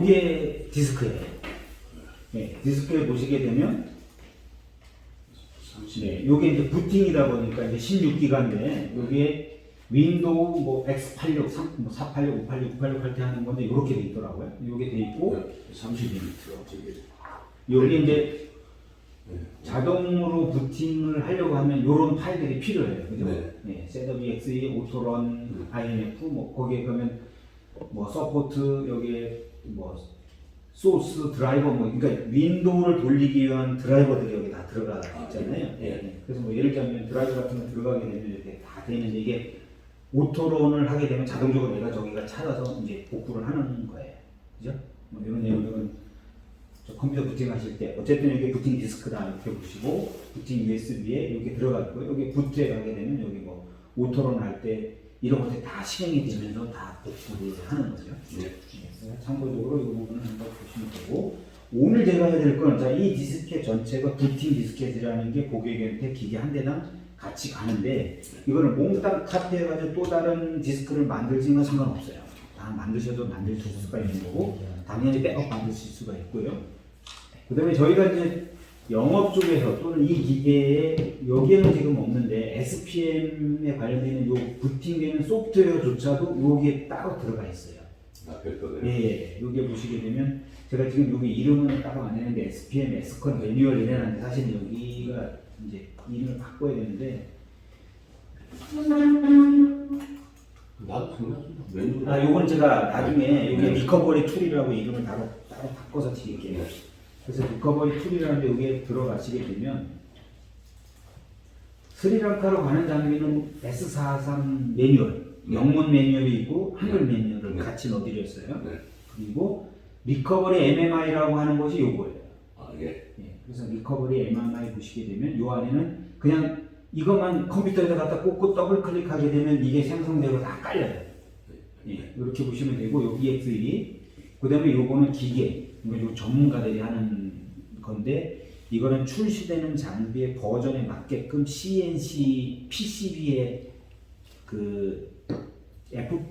이게 디스크예요. 네, 디스크에 보시게 되면 네, 이게 이제 부팅이다 보니까 이제 16기가인데 여기에 윈도우 뭐 X86, 486, 586, 986 할 때 하는 건데 이렇게 돼 있더라고요. 이게 돼 있고 32비트가 여기 이제 자동으로 부팅을 하려고 하면 이런 파일들이 필요해요. 그죠? 네. 네, 셋업EXE, 오토런, INF 뭐 거기에 그러면 뭐 서포트 여기에 뭐 소스 드라이버 뭐 그러니까 윈도우를 돌리기 위한 드라이버들이 여기 다 들어가 있잖아요. 네. 그래서 뭐 예를 들면 드라이버 같은 거 들어가게 되면 이렇게 다 되는데 이게 오토런을 하게 되면 자동적으로 내가 저기가 찾아서 이제 복구를 하는 거예요. 그죠? 뭐 이런 내용들은 저 컴퓨터 부팅하실 때 어쨌든 여기 부팅 디스크다 이렇게 보시고 부팅 USB에 이렇게 들어가 있고 여기 부트에 가게 되면 여기 뭐 오토런 할 때 이런 것들이 다 실행이 되면서 다 복구를 하는 거죠. 네. 참고적으로 이 부분은 한번 보시면 되고 오늘 제가 해야 될 건 이 디스켓 전체가 부팅 디스켓이라는 게 고객한테 기계 한 대당 같이 가는데 이거를 몽땅 카피해가지고 또 다른 디스크를 만들지는 상관없어요. 다 만드셔도 만들 수가 있는 거고 당연히 백업 만드실 수가 있고요. 그 다음에 저희가 이제 영업 쪽에서 또는 이 기계에 여기에는 지금 없는데 SPM에 관련되는 요 부팅되는 소프트웨어조차도 여기에 따로 들어가 있어요. 아, 별도네. 예, 여기 보시게 되면 제가 지금 여기 이름은 따로 안 했는데 SPM, S컨 매뉴얼 이래놨는데 사실 여기가 이제 이름을 바꿔야 되는데 나도 메뉴. 요건 제가 나중에 여기 리커버리 툴이라고 이름을 따로 바꿔서 드릴게요. 그래서 리커버리 툴이라는 데 여기에 들어가시게 되면 스리랑카로 가는 장비는 S43 매뉴얼, 영문 매뉴얼이 있고 한글 매뉴얼을 같이 넣어드렸어요. 그리고 리커버리 MMI라고 하는 것이 요거예요. 아, 예. 그래서 리커버리 MMI 보시게 되면 요 안에는 그냥 이것만 컴퓨터에다 갖다 꽂고 더블 클릭하게 되면 이게 생성되고 다 깔려요. 이렇게 보시면 되고 여기 EXE 그 다음에 요거는 기계 요 전문가들이 하는 건데 이거는 출시되는 장비의 버전에 맞게끔 CNC PCB의 그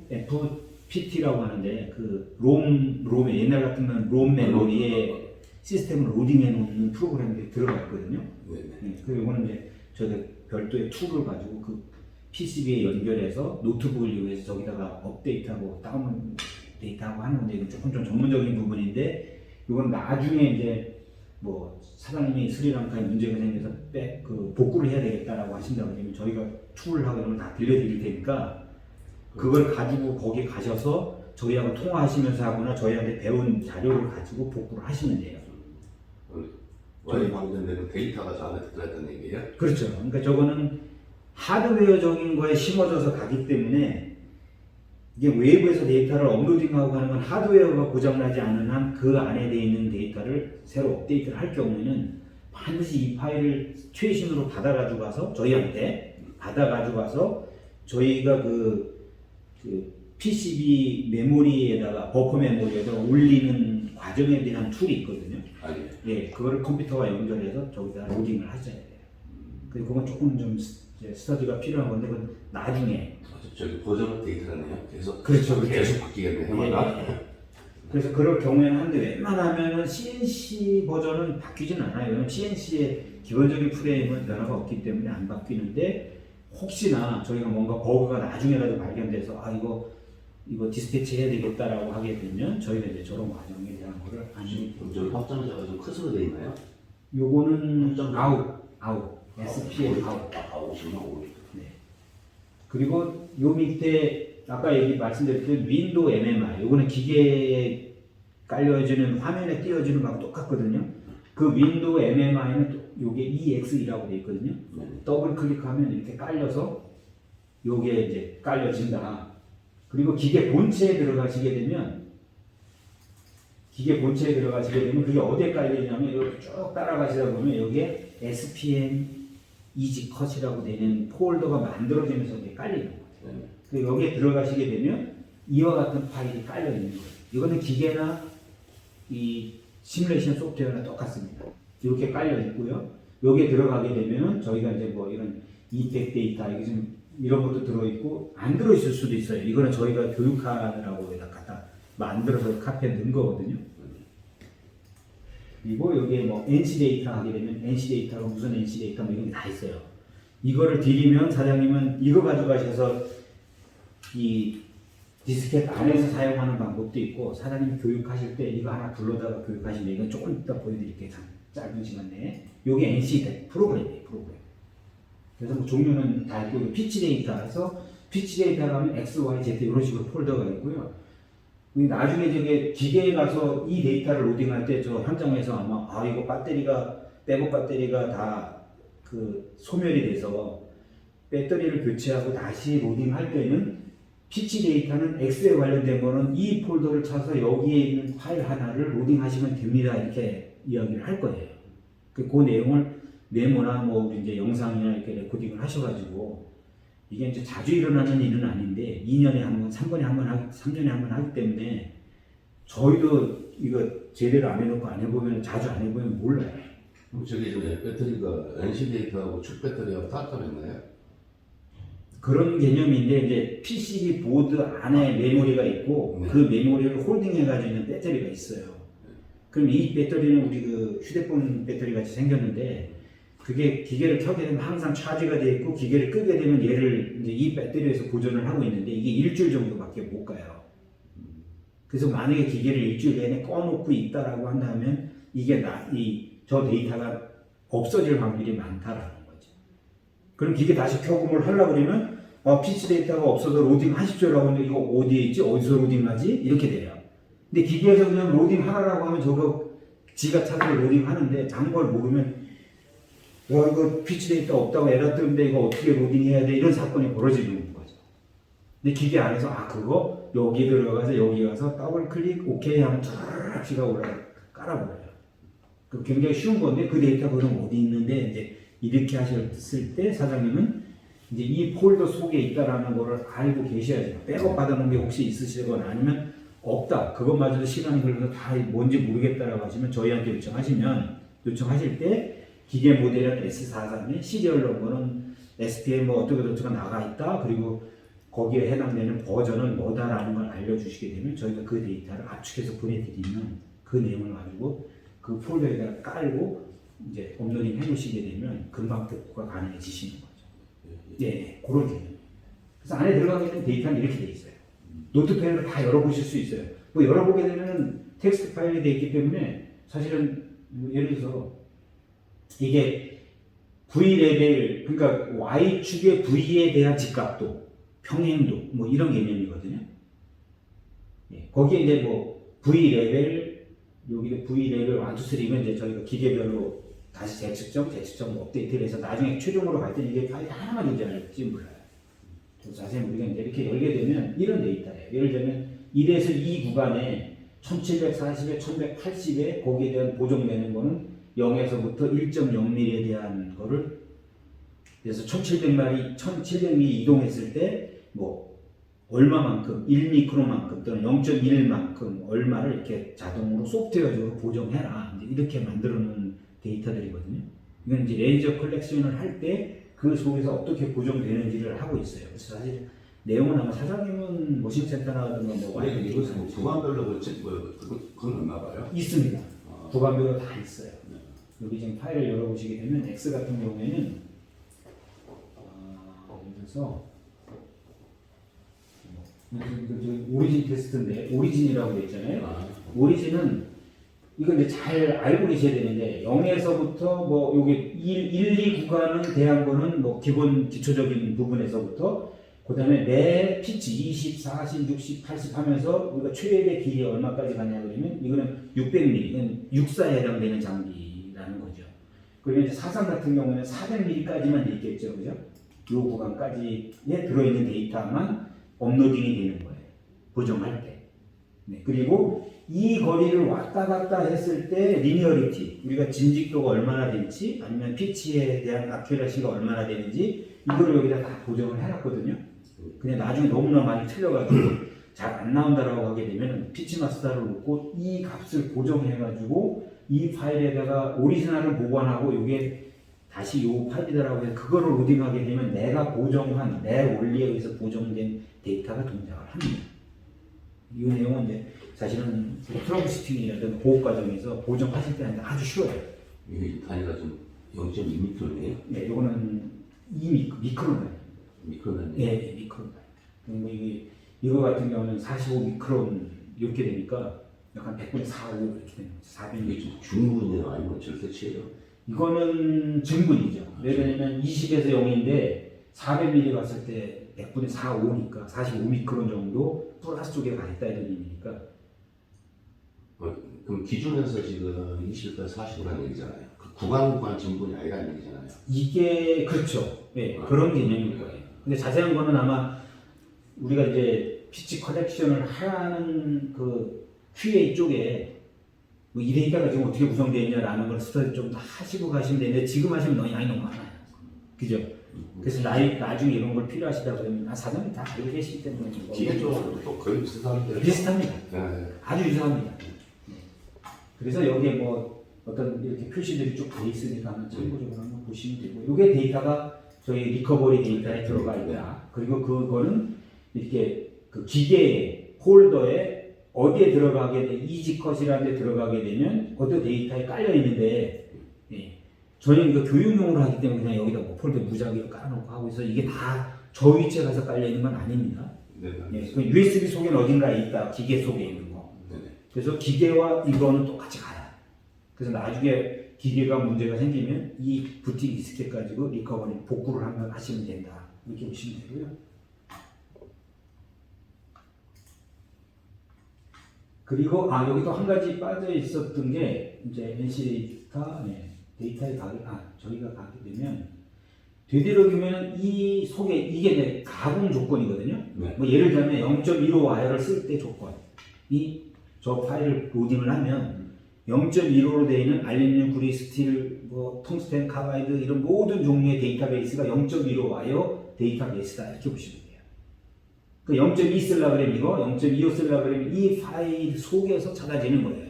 FPT라고 하는데 그 롬에 옛날 같으면 롬 메모리에 시스템을 로딩해 놓는 프로그램들이 들어가 있거든요. 그래서 이거는 이제 저희가 별도의 툴을 가지고 그 PCB에 연결해서 노트북을 이용해서 저기다가 업데이트하고 다운 데이트하고 하는 건데 이건 조금 좀 전문적인 부분인데 이건 나중에 이제 뭐 사장님이 스리랑카에 문제가 생겨서 복구를 해야 되겠다라고 하신다고 하면 저희가 툴하고 이런 걸 다 빌려드릴 테니까 그걸 가지고 거기 가셔서 저희하고 통화하시면서 하거나 저희한테 배운 자료를 가지고 복구를 하시면 돼요. 저희 관련되는 데이터가 저 안에 들어있다는 얘기예요? 그렇죠. 그러니까 저거는 하드웨어적인 거에 심어져서 가기 때문에 이게 외부에서 데이터를 업로딩하고 하는 건 하드웨어가 고장나지 않은 한 그 안에 돼 있는 데이터를 새로 업데이트를 할 경우에는 반드시 이 파일을 최신으로 받아가지고 가서 저희한테 받아가지고 가서 저희가 그 PCB 메모리에다가 버퍼 메모리에다가 올리는 과정에 대한 툴이 있거든요. 예, 그거를 컴퓨터와 연결해서 저기다 로딩을 하셔야 돼요. 그리고 그건 조금 좀 스터디가 필요한 건데 그건 나중에. 저기 버전 데이터라네요. 계속 그렇죠. 계속 바뀌겠네 해마다. 그래서 그럴 경우에는 한데 웬만하면은 CNC 버전은 바뀌진 않아요. 왜냐면 CNC의 기본적인 프레임은 변화가 없기 때문에 안 바뀌는데 혹시나 저희가 뭔가 버그가 나중에라도 발견돼서 이거 디스패치 해야 되겠다라고 하게 되면 저희가 이제 저런 과정에 대한 거를 그럼 저기 확장자가 좀 컷으로 돼 있나요? 요거는 아웃 SPM 아웃. 네. 그리고 요 밑에 아까 말씀드렸던 윈도우 MMI 요거는 기계에 깔려지는 화면에 띄어지는 거하고 똑같거든요. 그 윈도우 MMI는 요게 EXE라고 되어 있거든요. 더블 클릭하면 이렇게 깔려서 요게 이제 깔려진다. 그리고 기계 본체에 들어가시게 되면 그게 어디에 깔리냐면 이렇게 쭉 따라가시다 보면 여기에 SPM 이지 컷이라고 되는 폴더가 만들어지면서 이게 깔리는 거예요. 여기에 들어가시게 되면 이와 같은 파일이 깔려 있는 거예요. 이거는 기계나 이 시뮬레이션 소프트웨어나 똑같습니다. 이렇게 깔려 있고요. 여기에 들어가게 되면 저희가 이제 뭐 이런 이펙 데이터 이게 좀 이런 것도 들어있고 안 들어있을 수도 있어요. 이거는 저희가 교육하느라고 갖다 만들어서 카페에 넣은 거거든요. 그리고 여기에 뭐 NC 데이터 하게 되면 NC 데이터가 무슨 NC 데이터 뭐 이런 게 다 있어요. 이거를 드리면 사장님은 이거 가져가셔서 이 디스켓 안에서 사용하는 방법도 있고 사장님이 교육하실 때 이거 하나 불러다가 교육하시면 이건 조금 이따 보여드릴게요. 짧은 시간 내에. 요게 NC 프로그램이에요. 프로그램. 그래서 뭐 종류는 다 있고 피치 데이터에서 피치 데이터가 하면 X, Y, Z 이런 식으로 폴더가 있고요. 나중에 저게 기계에 가서 이 데이터를 로딩할 때 저 현장에서 아마 이거 배터리가 백업 배터리가 다 그 소멸이 돼서 배터리를 교체하고 다시 로딩할 때는 피치 데이터는 X에 관련된 거는 이 폴더를 찾아서 여기에 있는 파일 하나를 로딩하시면 됩니다 이렇게 이야기를 할 거예요. 그 내용을 메모나 뭐 이제 영상이나 이렇게 레코딩을 하셔가지고 이게 이제 자주 일어나는 일은 아닌데 2년에 한 번, 3번에 한 번, 3년에 한 번 하기 때문에 저희도 이거 제대로 안 해놓고 안 해보면 자주 안 해보면 몰라요. 저기 배터리가 NC 데이터하고 축 배터리하고 따뜻했나요? 그런 개념인데 이제 PCB 보드 안에 메모리가 있고 네. 그 메모리를 홀딩해 가지고 있는 배터리가 있어요. 그럼 이 배터리는 우리 그 휴대폰 배터리 같이 생겼는데 그게 기계를 켜게 되면 항상 차지가 돼 있고 기계를 끄게 되면 얘를 이제 이 배터리에서 보존을 하고 있는데 이게 일주일 정도밖에 못 가요. 그래서 만약에 기계를 일주일 내내 꺼놓고 있다라고 한다면 이게 저 데이터가 없어질 확률이 많다라는 거죠. 그럼 기계 다시 켜고 뭘 하려고 그러면 피치 데이터가 없어서 로딩 하십시오라고 하는데 이거 어디에 있지? 어디서 로딩하지? 이렇게 돼요. 근데 기계에서 그냥 로딩 하라고 하면 저거 지가 찾아서 로딩 하는데 단걸 모르면 이거 피치 데이터 없다고 에러 뜨는데 이거 어떻게 로딩해야 돼? 이런 사건이 벌어지는 거죠. 근데 기계 안에서 그거 여기 들어가서 여기 가서 더블 클릭 오케이 하면 쫙 지가 깔아버려요. 그 굉장히 쉬운 건데 그 데이터가 그럼 어디 있는데 이제 이렇게 하셨을 때 사장님은 이제 이 폴더 속에 있다라는 거를 알고 계셔야 돼요. 백업 받아놓은 게 혹시 있으시거나 아니면 없다. 그것마저도 시간이 걸려서 다 뭔지 모르겠다라고 하시면 저희한테 요청하실 때 기계 모델은 S43에 시리얼 넘버는 SPM 뭐 어떻게 나가 있다. 그리고 거기에 해당되는 버전은 뭐다라는 걸 알려주시게 되면 저희가 그 데이터를 압축해서 보내드리면 그 내용을 가지고 그 폴더에다가 깔고 이제 업로딩 해놓으시게 되면 금방 복구가 가능해지시는 거죠. 네, 그런 개념. 그래서 안에 들어가게 되는 데이터는 이렇게 돼 있어요. 노트패드로 다 열어보실 수 있어요. 뭐 열어보게 되면 텍스트 파일이 돼 있기 때문에 사실은 예를 들어서 이게 V 레벨, 그러니까 Y축의 V에 대한 집값도, 평행도, 뭐 이런 개념이거든요. 예, 거기에 이제 뭐 V 레벨, 여기도 V 레벨 1, 2, 3면 이제 저희가 기계별로 다시 재측정 업데이트를 해서 나중에 최종으로 갈 때는 이게 파일이 하나만 존재할지 몰라요. 좀 자세히 모르겠는데 이렇게 열게 되면 이런 데이터예요. 예를 들면 1에서 2 구간에 1740에 1180에 거기에 대한 보정되는 거는 0에서부터 1.0mm에 대한 거를 그래서 1700mm 이동했을 때 뭐 얼마만큼 1미크로만큼 또는 0.1만큼 얼마를 이렇게 자동으로 소프트웨어적으로 보정해라 이렇게 만들어 놓은 데이터들이거든요. 이건 이제 레이저 컬렉션을 할 때 그 속에서 어떻게 보정되는지를 하고 있어요. 그래서 사실 내용은 아마 사장님은 머신센터나 뭐 아니 이것은 구간별로 그건 없나 봐요? 있습니다. 구간별로 다 있어요. 여기 지금 파일을 열어보시게 되면 X 같은 경우에는 예를 들어서 오리진 테스트인데 오리진이라고 되어 있잖아요. 오리진은 이건 이제 잘 알고 계셔야 되는데 0에서부터 뭐 여기 1, 2 구간은 대한 거는 뭐 기본 기초적인 부분에서부터 그다음에 매 피치 20, 40, 60, 80 하면서 우리가 최대 길이 얼마까지 가냐 그러면 이거는 600mm, 이건 육사에 해당되는 장비라는 거죠. 그러면 이제 사상 같은 경우는 400mm까지만 있겠죠, 그죠? 이 구간까지에 들어있는 데이터만 업로딩이 되는 거예요. 보정할 때. 네. 그리고 이 거리를 왔다 갔다 했을 때 리니어리티, 우리가 진직도가 얼마나 될지 아니면 피치에 대한 아큐러시가 얼마나 되는지 이거를 여기다 다 보정을 해놨거든요. 그냥 나중에 너무나 많이 틀려가지고 잘 안 나온다라고 하게 되면 피치 마스터를 놓고 이 값을 고정해가지고 이 파일에다가 오리지널을 보관하고 이게 다시 이 파일이다라고 해서 그거를 로딩하게 되면 내가 보정한 내 원리에 의해서 보정된 데이터가 동작을 합니다. 이 내용은 이제 사실은 트러블 슈팅이라든 보호 과정에서 보정하실 때는 아주 쉬워요. 이게 단위가 좀 0.2m네요. 네, 요거는 2미크론. 미크론 네, 미크론. 뭐 이거 같은 경우는 45미크론 이렇게 되니까 약간 100분의 4, 5 이렇게 되는 거죠. 이게 400. 좀 중분이에요? 아니면 절대치예요? 이거는 증분이죠. 왜냐면 20에서 0인데 400ml 갔을 때 100분의 4, 5니까 45미크론 정도 플러스 쪽에 가 있다 이런 의미니까. 그럼 기준에서 지금 20에서 40이라는 얘기잖아요. 그 구간 증분이 아니라는 얘기잖아요. 이게 그렇죠. 네, 그런 개념일 거예요. 근데 자세한 거는 아마 우리가 이제 피치 컬렉션을 하는 그 QA 쪽에 뭐 이 데이터가 지금 어떻게 구성되어 있냐라는 걸 스터디 좀 더 하시고 가시면 되는데 지금 하시면 너무 양이 너무 많아요. 그죠? 그래서 나중에 이런 걸 필요하시다 그러면 사장님 다 알고 계시기 때문에 기계적으로 또 거의 비슷한데. 비슷합니다. 네. 아주 유사합니다. 네. 그래서 여기에 뭐 어떤 이렇게 표시들이 쭉 돼 있으니까 한번 참고적으로 한번 보시면 되고, 이게 데이터가 저희 리커버리 데이터에 들어가 있다. 그리고 그거는 이렇게 그 기계의 홀더에 어디에 들어가게 돼, 이지컷이라는 데 들어가게 되면 어떤 데이터에 깔려 있는데, 예. 저는 이거 교육용으로 하기 때문에 그냥 여기다 뭐 폴더 무작위로 깔아놓고 하고 있어. 이게 다 저 위치에 가서 깔려 있는 건 아닙니다. 네. 예. 그 USB 속에는 어딘가에 있다. 기계 속에 있는 거. 네. 그래서 기계와 이거는 똑같이 가요. 그래서 나중에 기계가 문제가 생기면 이 부팅 디스켓 가지고 리커버리 복구를 한번 하시면 된다. 이렇게 보시면 되고요. 그리고 여기 또 한 가지 빠져 있었던 게 이제 NC 데이터에 저희가 가게 되면 되도록이면 이 속에 이게 이제 가공 조건이거든요. 네. 뭐 예를 들면 0.15 와이어를 쓸 때 조건이 저 파일을 로딩을 하면 0.15로 되어 있는 알루미늄, 구리, 스틸, 뭐 텅스텐, 카바이드 이런 모든 종류의 데이터베이스가 0.15 와이어 데이터베이스다 이렇게 보시면 돼요. 그 0.2 쓰려고 그러면 이거, 0.25 쓰려고 그러면 이 파일 속에서 찾아지는 거예요.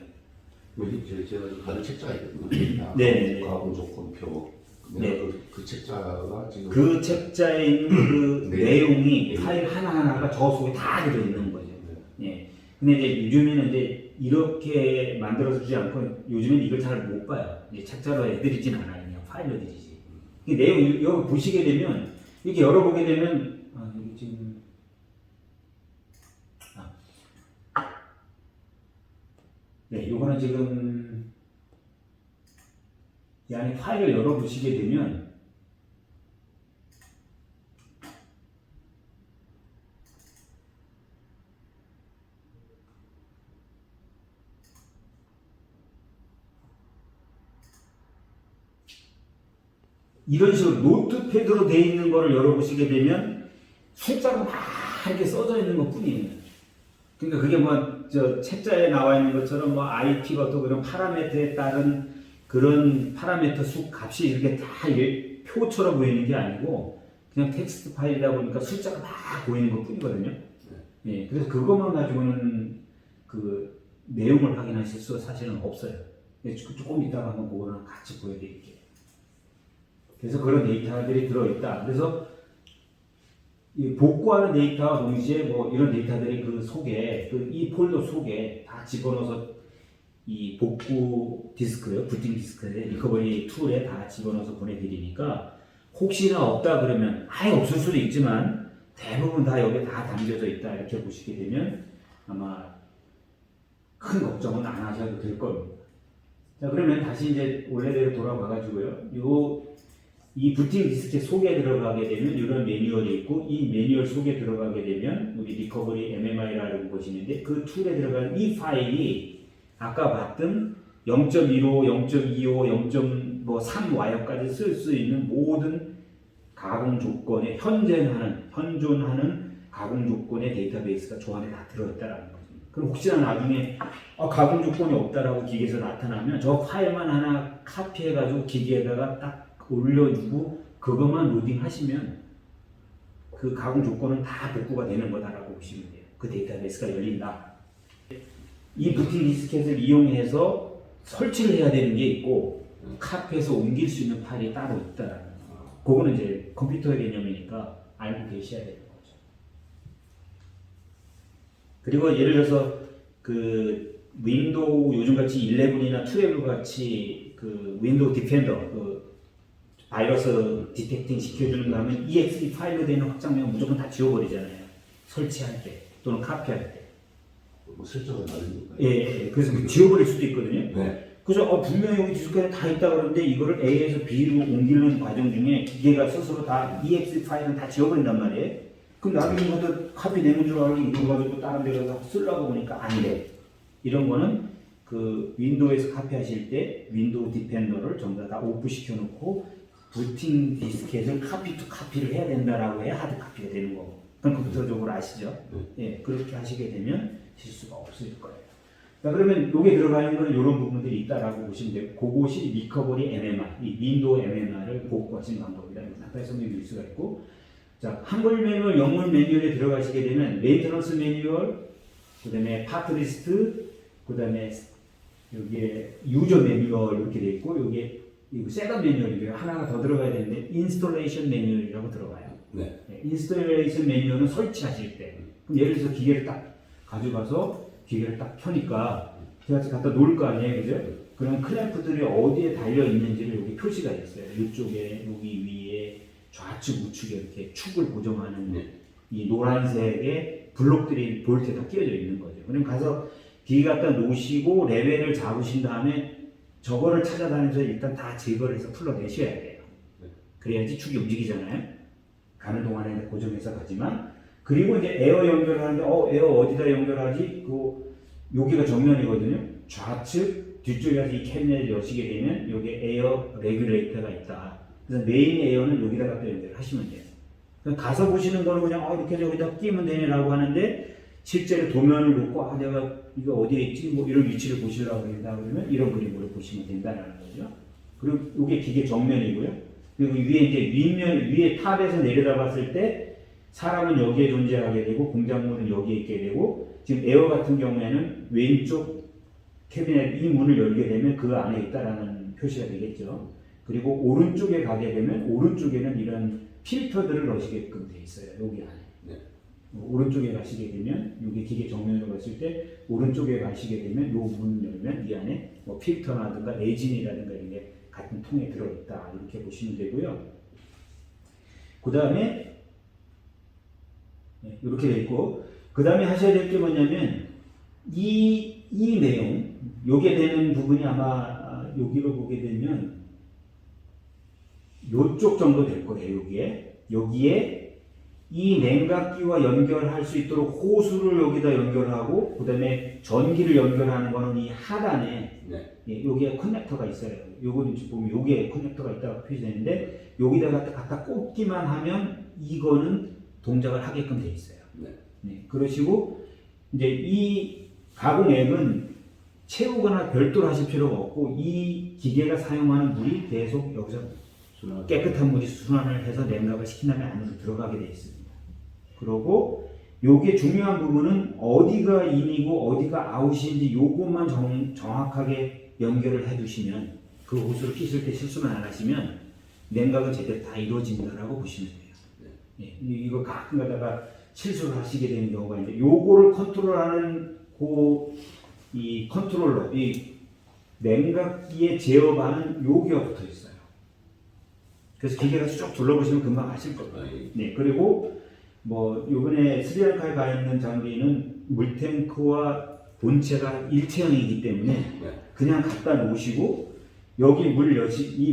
제가 다른 책자가 있거든요. 네. 가공 조건표. 네. 그 책자가 지금 그 책자에 있는 그 네. 내용이 네. 파일 하나하나가 저 속에 다 들어있는 거죠. 예. 근데 이제 요즘에는 이제 이렇게 만들어서 주지 않고 요즘에는 이걸 잘 못 봐요. 이제 책자로 해드리진 않아요. 그냥 파일로 드리지. 이 내용 여기 보시게 되면 이렇게 열어보게 되면 이게 지금 네, 요거는 지금 이 안에 파일을 열어보시게 되면 이런 식으로 노트패드로 되어 있는 거를 열어보시게 되면 숫자가 막 이렇게 써져 있는 것 뿐이에요. 그러니까 그게 뭐 저 책자에 나와 있는 것처럼 뭐 IP가 또 그런 파라미터에 따른 그런 파라미터 수 값이 이렇게 다 표처럼 보이는 게 아니고 그냥 텍스트 파일이다 보니까 숫자가 막 보이는 것 뿐이거든요. 예, 그래서 그것만 가지고는 그 내용을 확인하실 수 사실은 없어요. 조금 이따가 한번 그거랑 같이 보여드릴게요. 그래서 그런 데이터들이 들어있다. 그래서 이 복구하는 데이터와 동시에 뭐 이런 데이터들이 그 속에 이 폴더 속에 다 집어넣어서 이 복구 디스크요, 부팅 디스크에 리커버리 툴에 다 집어넣어서 보내드리니까 혹시나 없다 그러면 아예 없을 수도 있지만 대부분 다 여기에 다 담겨져 있다 이렇게 보시게 되면 아마 큰 걱정은 안 하셔도 될 겁니다. 자, 그러면 다시 이제 원래대로 돌아가가지고요. 이 부팅 디스켓 속에 들어가게 되면 이런 매뉴얼이 있고 이 매뉴얼 속에 들어가게 되면 우리 리커버리 MMI라는 것이 있는데 그 툴에 들어간 이 파일이 아까 봤던 0.15, 0.25, 0.3 와이어까지 쓸 수 있는 모든 가공 조건에 현존하는 가공 조건의 데이터베이스가 저 안에 다 들어있다라는 거죠. 그럼 혹시나 나중에 가공 조건이 없다라고 기계에서 나타나면 저 파일만 하나 카피해가지고 기계에다가 딱 올려주고 그것만 로딩하시면 그 가공 조건은 다 복구가 되는 거다라고 보시면 돼요. 그 데이터베이스가 열린다. 이 부팅 디스켓을 이용해서 설치를 해야 되는 게 있고 카피해서 옮길 수 있는 파일이 따로 있다라는 거. 그거는 이제 컴퓨터의 개념이니까 알고 계셔야 되는 거죠. 그리고 예를 들어서 그 윈도우 요즘같이 11이나 12 같이 그 윈도우 디펜더 그 바이러스 디텍팅 시켜주는 거 하면 exe 파일로 되는 확장명은 무조건 다 지워버리잖아요. 설치할 때 또는 카피할 때. 뭐 설정을 다르니까. 예. 그래서 지워버릴 수도 있거든요. 네. 그래서 분명히 여기 디스크에 다 있다 그러는데 이거를 A에서 B로 옮기는 과정 중에 기계가 스스로 다 exe 파일은 다 지워버린단 말이에요. 그럼 나중에 이것도 카피 내는 줄 알고 이거 가지고 다른 데 가서 쓰려고 보니까 안 돼. 이런 거는 그 윈도우에서 카피하실 때 윈도우 디펜더를 전부 다 오프 시켜놓고 부팅 디스켓을 카피 투 카피를 해야 된다라고 해야 하드 카피가 되는 거고. 그럼 컴퓨터적으로 아시죠? 예, 그렇게 하시게 되면 실수가 없을 거예요. 자, 그러면 여기에 들어가 있는 거는 이런 부분들이 있다라고 보시면 돼요. 그것이 리커버리 MMR, 이 윈도우 MMR을 복구하시는 방법이다. 상당히 설명드릴 수가 있고, 자, 한글 매뉴얼, 영문 매뉴얼에 들어가시게 되면 메인터넌스 매뉴얼, 그다음에 파트 리스트, 그다음에 여기에 유저 매뉴얼 이렇게 돼 있고, 여기에 이거 셋업 매뉴얼이고요. 하나가 더 들어가야 되는데 인스톨레이션 매뉴얼이라고 들어가요. 네. 인스톨레이션 매뉴얼은 설치하실 때, 그럼 예를 들어서 기계를 딱 가져가서 기계를 딱 켜니까 제가 갖다 놓을 거 아니에요, 그죠? 그럼 클램프들이 어디에 달려 있는지를 여기 표시가 있어요. 이쪽에, 여기 위에 좌측 우측에 이렇게 축을 고정하는 이 노란색의 블록들이 볼트에 다 끼워져 있는 거죠. 그럼 가서 기계 갖다 놓으시고 레벨을 잡으신 다음에 저거를 찾아다니면서 일단 다 제거를 해서 풀러내셔야 돼요. 그래야지 축이 움직이잖아요. 가는 동안에 고정해서 가지만, 그리고 이제 에어 연결하는데 에어 어디다 연결하지? 여기가 정면이거든요. 좌측 뒤쪽에 가서 이 캐비넷을 여시게 되면 여기 에어 레귤레이터가 있다. 그래서 메인 에어는 여기다 갖다 연결하시면 돼요. 가서 보시는 거는 그냥 이렇게 여기다 끼면 되냐라고 하는데, 실제로 도면을 놓고 내가 이거 어디에 있지? 뭐 이런 위치를 보시려고 한다 그러면 이런 그림으로 보시면 된다는 거죠. 그리고 이게 기계 정면이고요. 그리고 위에 이제 윗면 위에 탑에서 내려다 봤을 때 사람은 여기에 존재하게 되고 공작물은 여기에 있게 되고, 지금 에어 같은 경우에는 왼쪽 캐비넷 이 문을 열게 되면 그 안에 있다라는 표시가 되겠죠. 그리고 오른쪽에 가게 되면 오른쪽에는 이런 필터들을 넣으시게끔 돼 있어요. 여기 안에. 오른쪽에 가시게 되면 여기 기계 정면으로 갔을 때 오른쪽에 가시게 되면 요 문 열면 이 안에 뭐 필터라든가 레진이라든가 이런 게 같은 통에 들어있다 이렇게 보시면 되고요. 그 다음에 이렇게 돼 있고, 그 다음에 하셔야 될 게 뭐냐면 이 내용 요게 되는 부분이 아마 여기로 보게 되면 요쪽 정도 될 거예요. 여기에 이 냉각기와 연결할 수 있도록 호수를 여기다 연결하고, 그 다음에 전기를 연결하는 거는 이 하단에 여기에 커넥터가 있어요. 요거는 지금 보면 여기에 커넥터가 있다고 표시되는데, 여기다가 갖다 꽂기만 하면 이거는 동작을 하게끔 돼 있어요. 그러시고 이제 이 가공 앱은 채우거나 별도로 하실 필요가 없고, 이 기계가 사용하는 물이 계속 여기서 깨끗한 물이 순환을 해서 냉각을 시킨 다음에 안으로 들어가게 되어 있습니다. 그리고 요게 중요한 부분은 어디가 인이고 어디가 아웃인지 요것만 정확하게 연결을 해 두시면, 그 호스를 끼실 때 실수만 안 하시면 냉각은 제대로 다 이루어진다라고 보시면 돼요. 이거 가끔 가다가 실수를 하시게 되는 경우가 있는데, 요거를 컨트롤하는 이 컨트롤러, 이 냉각기의 제어반은 여기가 붙어 있어요. 그래서 기계가 쭉 둘러보시면 금방 아실 거예요. 그리고 뭐 요번에 스리랑카에 가 있는 장비는 물탱크와 본체가 일체형이기 때문에 그냥 갖다 놓으시고 여기 이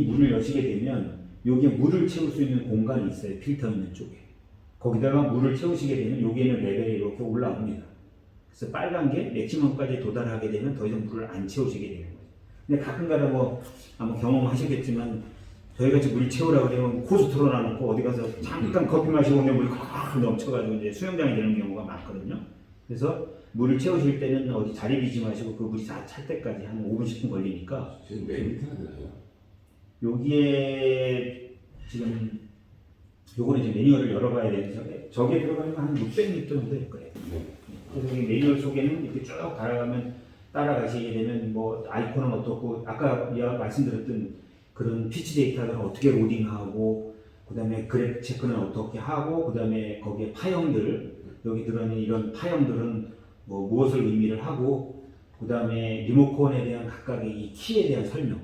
문을 여시게 되면 여기에 물을 채울 수 있는 공간이 있어요. 필터 있는 쪽에. 거기다가 물을 채우시게 되면 여기에는 레벨이 이렇게 올라옵니다. 그래서 빨간 게 맥시멈까지 도달하게 되면 더 이상 물을 안 채우시게 되는 거예요. 근데 가끔가다 뭐 아마 경험하셨겠지만, 저희같이 물 채우라고 그러면 호수 틀어놔놓고 어디 가서 잠깐 커피 마시고 오면 물이 꽉 넘쳐가지고 이제 수영장이 되는 경우가 많거든요. 그래서 물을 채우실 때는 어디 자리 비지 마시고 그 물이 다 찰 때까지 한 5분, 10분 걸리니까. 지금 몇 리터나 되나요? 여기에 지금 요거는 이제 매뉴얼을 열어봐야 되는데, 저게 들어가면 한 600리터 정도 될 거예요. 그래서 이 매뉴얼 속에는 이렇게 쭉 달아가면 따라가시게 되면 뭐 아이콘은 어떻고, 아까 말씀드렸던 그런 피치 데이터를 어떻게 로딩하고, 그 다음에 그래프 체크는 어떻게 하고, 그 다음에 거기에 파형들, 여기 들어있는 이런 파형들은 뭐 무엇을 의미를 하고 그 다음에 리모컨에 대한 각각의 이 키에 대한 설명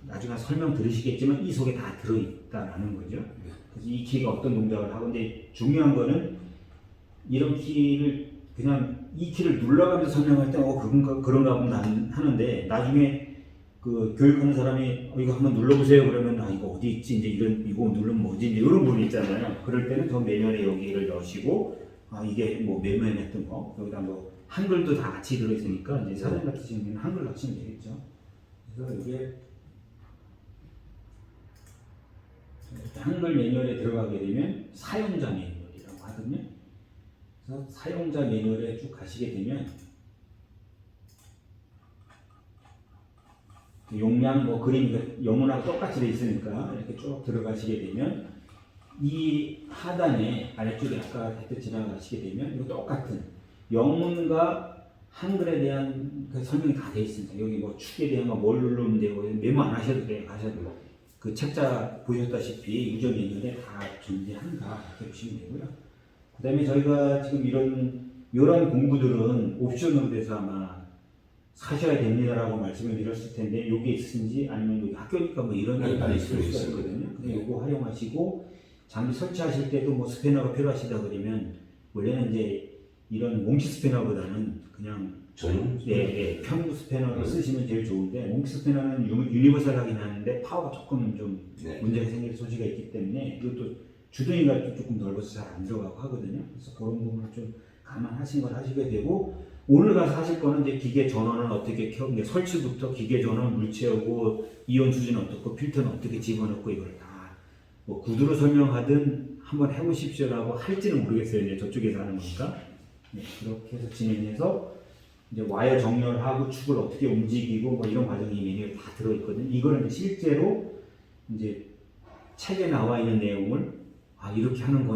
나중에 설명 들으시겠지만 이 속에 다 들어있다라는 거죠. 그래서 이 키가 어떤 동작을 하고 근데 중요한 거는 이런 키를 그냥 이 키를 눌러가면서 설명할 때 그런가 보다 하는데 나중에 그 교육하는 사람이 이거 한번 눌러보세요 그러면 이거 어디 있지 이제 이거 누르면 뭐지 이제 이런 부분 있잖아요. 그럴 때는 저 메뉴에 여기를 여시고 이게 뭐 메모했던 거 여기다 뭐 한글도 다 같이 들어있으니까 이제 사전 같이 지금 한글 같이면 되겠죠. 그래서 이게 한글 매뉴얼에 들어가게 되면 사용자 매뉴얼이라고 하거든요. 그래서 사용자 매뉴얼에 쭉 가시게 되면 용량 뭐 그림 영문하고 똑같이 돼 있으니까 이렇게 쭉 들어가시게 되면 이 하단에 아래쪽에 아까 햇볕 지나가시게 되면 이거 똑같은 영문과 한글에 대한 그 설명이 다 돼 있습니다. 여기 뭐 축에 대한 거 뭘 누르면 되고 메모 안 하셔도 돼요. 가셔도 그 책자 보셨다시피 유저 매뉴얼에 다 존재한다 이렇게 보시면 되고요. 그 다음에 저희가 지금 이런 공부들은 옵션으로 돼서 아마 사셔야 됩니다라고 말씀을 드렸을 텐데 여기 있으신지 아니면 여기 학교니까 뭐 이런 게 있을 수가 있거든요. 근데 이거 활용하시고 장비 설치하실 때도 뭐 스패너가 필요하시다 그러면 원래는 이제 이런 몽키 스패너보다는 그냥 편구 스패너를 쓰시면 제일 좋은데 몽키 스패너는 유니버설하긴 하는데 파워가 조금 좀 문제가 생길 소지가 있기 때문에 이것도 주둥이가 조금 넓어서 잘 안 들어가고 하거든요. 그래서 그런 부분을 좀 감안하신 걸 하시게 되고 오늘 가서 하실 거는 이제 기계 전원은 어떻게 켜, 설치부터 기계 전원 물 채우고 이온 수지는 어떻고 필터는 어떻게 집어넣고 이걸 다 뭐 구두로 설명하든 한번 해보십시오라고 할지는 모르겠어요. 이제 저쪽에서 하는 거니까 그렇게 해서 진행해서 이제 와이어 정렬하고 축을 어떻게 움직이고 뭐 이런 과정이 메뉴에 다 들어있거든요. 이거는 이제 실제로 이제 책에 나와 있는 내용을 이렇게 하는